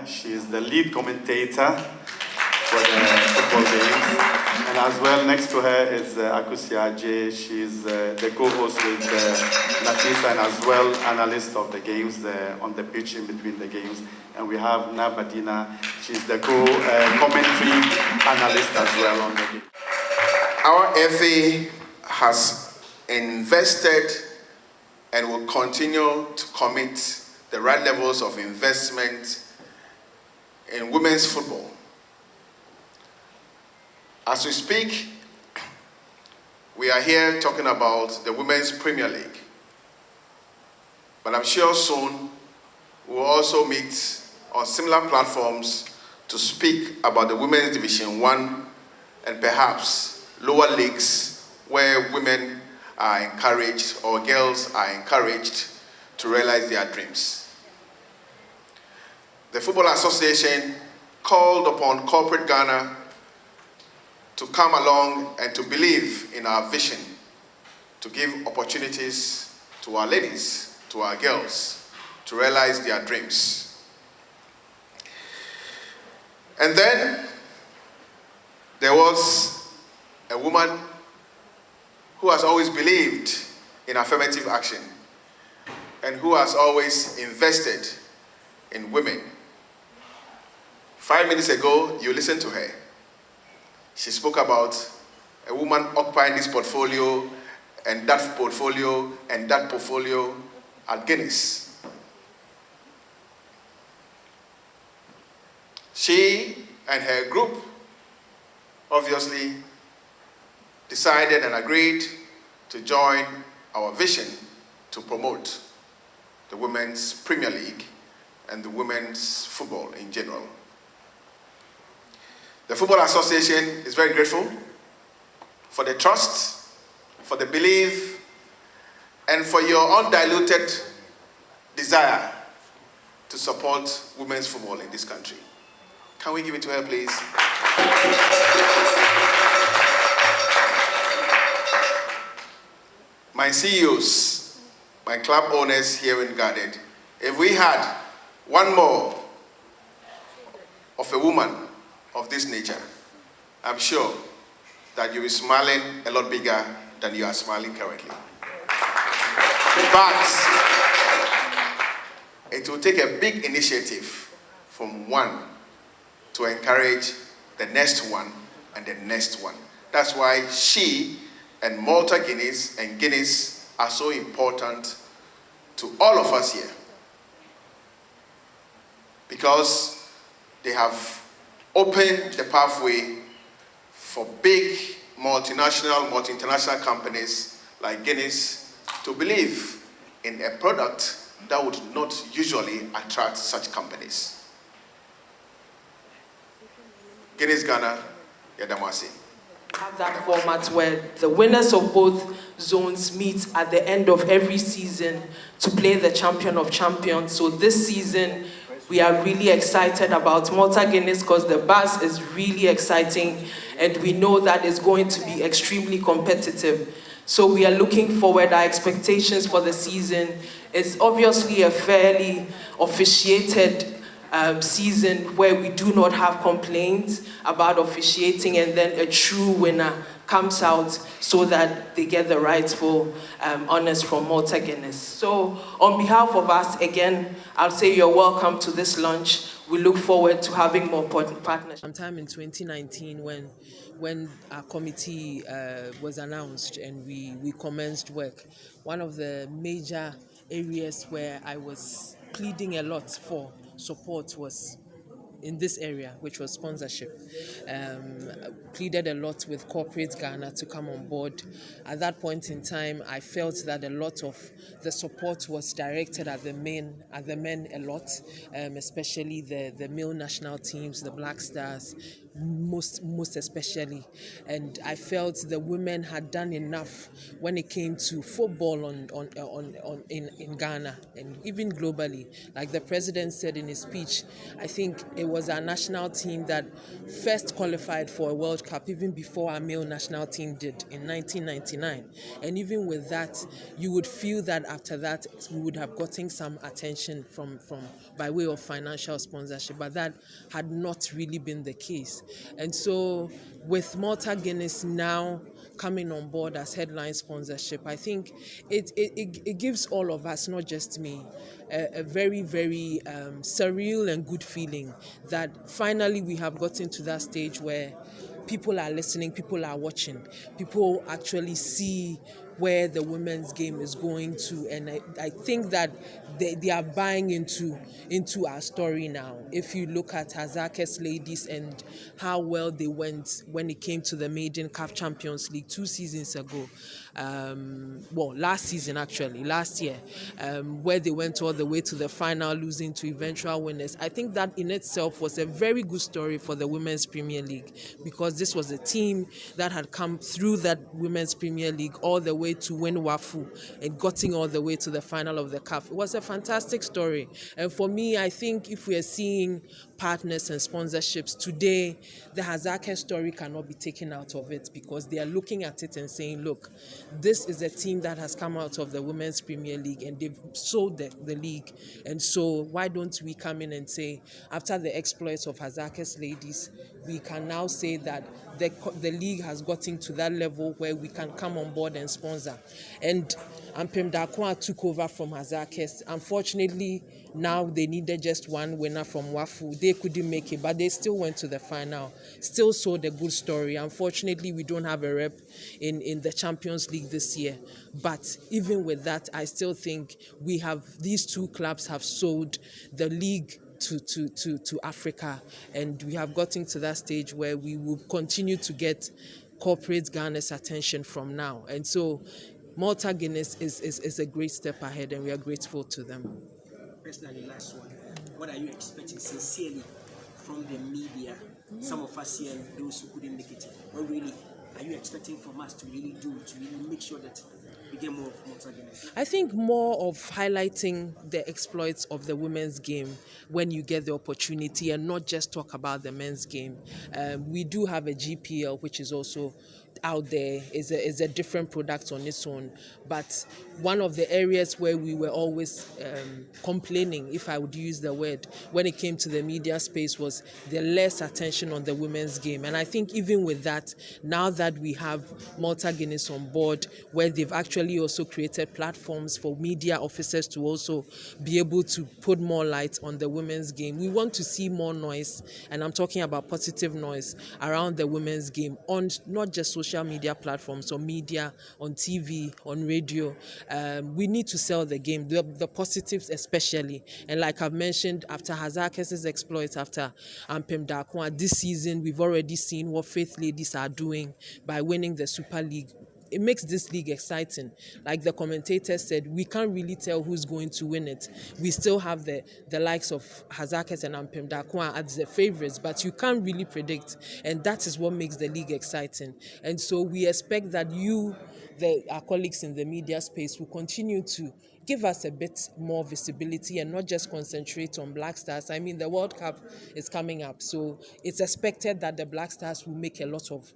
She is the lead commentator for the football games. And as well, next to her is Akusia J. She's the co-host with Nafisa and as well analyst of the games on the pitch in between the games. And we have Nabadina. She's the commentary analyst as well on the game. Our FA has invested and will continue to commit the right levels of investment in women's football. As we speak, we are here talking about the Women's Premier League. But I'm sure soon we'll also meet on similar platforms to speak about the Women's Division 1 and perhaps lower leagues where women are encouraged or girls are encouraged to realize their dreams. The Football Association called upon corporate Ghana to come along and to believe in our vision, to give opportunities to our ladies, to our girls, to realize their dreams. And then there was a woman who has always believed in affirmative action and who has always invested in women. 5 minutes ago, you listened to her. She spoke about a woman occupying this portfolio and that portfolio and that portfolio at Guinness. She and her group obviously decided and agreed to join our vision to promote the Women's Premier League and the women's football in general. The Football Association is very grateful for the trust, for the belief, and for your undiluted desire to support women's football in this country. Can we give it to her, please? My CEOs, my club owners here in Garden, if we had one more of a woman of this nature, I'm sure that you'll be smiling a lot bigger than you are smiling currently. But it will take a big initiative from one to encourage the next one and the next one. That's why she and Malta Guinness and Guinness are so important to all of us here, because they have opened the pathway for big multinational, multi-international companies like Guinness to believe in a product that would not usually attract such companies. Guinness Ghana, Yadamasi. Have that format where the winners of both zones meet at the end of every season to play the champion of champions. So this season, we are really excited about Malta Guinness because the buzz is really exciting and we know that it's going to be extremely competitive. So we are looking forward. Our expectations for the season is obviously a fairly officiated season where we do not have complaints about officiating, and then a true winner comes out so that they get the rightful honors from Malta Guinness. So on behalf of us, again, I'll say you're welcome to this lunch. We look forward to having more partnerships. Sometime in 2019 when our committee was announced and we commenced work, one of the major areas where I was pleading a lot for support was in this area, which was sponsorship. Pleaded a lot with corporate Ghana to come on board. At that point in time, I felt that a lot of the support was directed at the men a lot, especially the male national teams, the Black Stars, most especially. And I felt the women had done enough when it came to football in Ghana and even globally. Like the president said in his speech, I think it was our national team that first qualified for a World Cup even before our male national team did in 1999. And even with that, you would feel that after that we would have gotten some attention from by way of financial sponsorship, but that had not really been the case. And so with Malta Guinness now coming on board as headline sponsorship, I think it gives all of us, not just me, a very, very surreal and good feeling that finally we have gotten to that stage where people are listening, people are watching, people actually see where the women's game is going to, and I think that they are buying into our story now. If you look at Hazakes ladies and how well they went when it came to the Maiden CAF Champions League 2 seasons ago, last year, where they went all the way to the final, losing to eventual winners. I think that in itself was a very good story for the Women's Premier League, because this was a team that had come through that Women's Premier League all the way to win WAFU and getting all the way to the final of the CAF. It was a fantastic story. And for me, I think if we are seeing partners and sponsorships today, the Hazakes story cannot be taken out of it, because they are looking at it and saying, look, this is a team that has come out of the Women's Premier League and they've sold the league. And so why don't we come in and say, after the exploits of Hazakes ladies, we can now say that the league has gotten to that level where we can come on board and sponsor. And Ampem Darkoa took over from Hazakes. Unfortunately, now they needed just one winner from WAFU. They couldn't make it, but they still went to the final, still sold a good story. Unfortunately, we don't have a rep in the Champions League this year. But even with that, I still think these two clubs have sold the league to Africa, and we have gotten to that stage where we will continue to get corporate Ghana's attention from now. And so Malta Guinness is a great step ahead, and we are grateful to them. Personally, last one, what are you expecting sincerely from the media? Some of us here, those who couldn't make it, what really are you expecting from us to really make sure that we get more of Malta Guinness? I think more of highlighting the exploits of the women's game when you get the opportunity, and not just talk about the men's game. We do have a GPL, which is also out there, is a different product on its own. But one of the areas where we were always complaining, if I would use the word, when it came to the media space, was the less attention on the women's game. And I think even with that, now that we have Malta Guinness on board, where they've actually also created platforms for media officers to also be able to put more light on the women's game, we want to see more noise, and I'm talking about positive noise around the women's game on not just social media platforms or media, on TV, on radio. We need to sell the game, the positives especially. And like I've mentioned, after Hazakes' exploits, after Ampem Darkoa, this season we've already seen what Faith Ladies are doing by winning the Super League. It makes this league exciting. Like the commentator said, we can't really tell who's going to win it. We still have the likes of Hazakes and Ampem Darkoa as the favorites, but you can't really predict. And that is what makes the league exciting. And so we expect that our colleagues in the media space will continue to give us a bit more visibility and not just concentrate on Black Stars. I mean, the World Cup is coming up, so it's expected that the Black Stars will make a lot of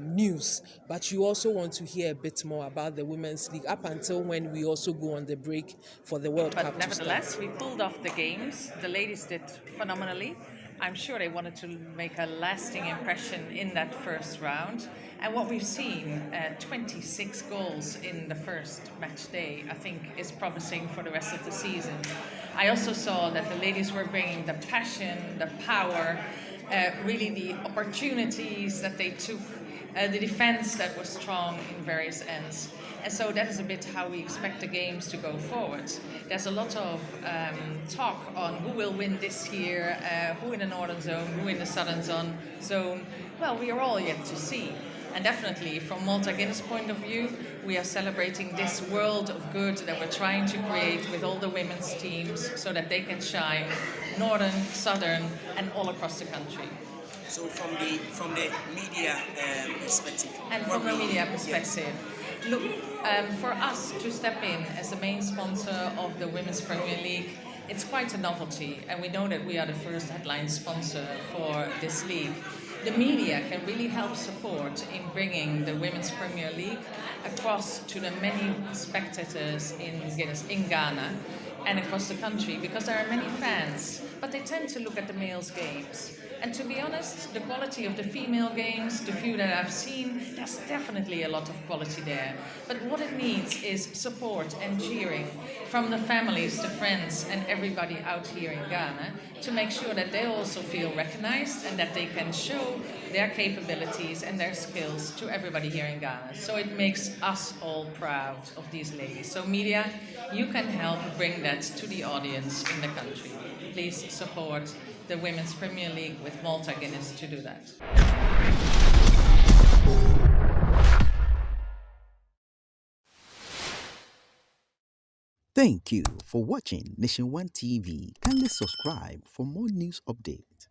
news. But you also want to hear a bit more about the Women's League up until when we also go on the break for the World Cup. But nevertheless, we pulled off the games. The ladies did phenomenally. I'm sure they wanted to make a lasting impression in that first round. And what we've seen, 26 goals in the first match day, I think is promising for the rest of the season. I also saw that the ladies were bringing the passion, the power, really the opportunities that they took, the defense that was strong in various ends. And so that is a bit how we expect the games to go forward. There's a lot of talk on who will win this year, who in the northern zone, who in the southern zone. Well, we are all yet to see. And definitely from Malta Guinness' point of view, we are celebrating this world of good that we're trying to create with all the women's teams so that they can shine northern, southern, and all across the country. So from the media perspective, And what from a we- media yeah. perspective, look, for us to step in as the main sponsor of the Women's Premier League, it's quite a novelty, and we know that we are the first headline sponsor for this league. The media can really help support in bringing the Women's Premier League across to the many spectators in Ghana and across the country, because there are many fans, but they tend to look at the males' games. And to be honest, the quality of the female games, the few that I've seen, there's definitely a lot of quality there. But what it needs is support and cheering from the families, the friends, and everybody out here in Ghana to make sure that they also feel recognized and that they can show their capabilities and their skills to everybody here in Ghana. So it makes us all proud of these ladies. So media, you can help bring that to the audience in the country. Please support the Women's Premier League with Malta Guinness to do that. Thank you for watching Nation One TV. Kindly subscribe for more news updates.